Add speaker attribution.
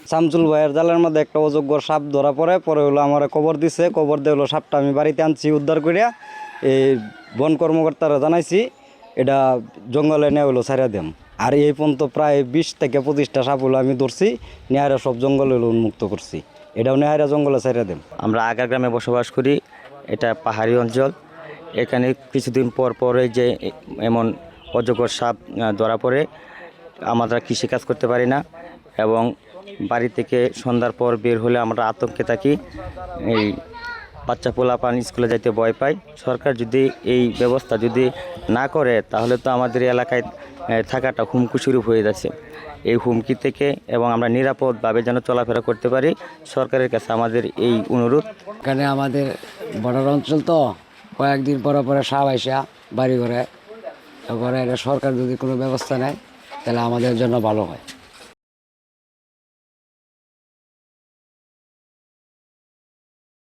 Speaker 1: শামসুল ভাইয়ের জালের মধ্যে একটা অযোগ্য সাপ ধরা পরে হলো আমার খবর দিছে, খবর দিয়ে হলো সাপটা আমি বাড়িতে আনছি উদ্ধার করিয়া এই বন কর্মকর্তারা জানাইছি এটা জঙ্গলে নেওয়া হলো ছাড়িয়া দেম। আর এই পর্যন্ত প্রায় 20 থেকে 25টা সাপ হলো আমি ধরছি, নেহারা সব জঙ্গলে হলো উন্মুক্ত করছি, এটাও নেহারা জঙ্গলে ছাড়িয়া দেম।
Speaker 2: আমরা আগার গ্রামে বসবাস করি, এটা পাহাড়ি অঞ্চল। এখানে কিছুদিন পরে যে এমন অজগর সাপ ধরা পড়ে আমরা কৃষিকাজ করতে পারি না এবং বাড়ি থেকে সন্ধ্যার পর বের হলে আমরা আতঙ্কে থাকি। এই বাচ্চা পোলাপান স্কুলে যাইতে ভয় পাই। সরকার যদি এই ব্যবস্থা যদি না করে তাহলে তো আমাদের এলাকায় থাকাটা হুমকি শুরু হয়ে যাচ্ছে। এই হুমকি থেকে এবং আমরা নিরাপদভাবে যেন চলাফেরা করতে পারি, সরকারের কাছে আমাদের এই অনুরোধ।
Speaker 3: এখানে আমাদের বর্ডার অঞ্চল তো কয়েকদিন পরে সাপ আইসা বাড়ি ঘরে, তারপরে এটা সরকার যদি কোনো ব্যবস্থা নেয় তাহলে আমাদের জন্য ভালো হয়।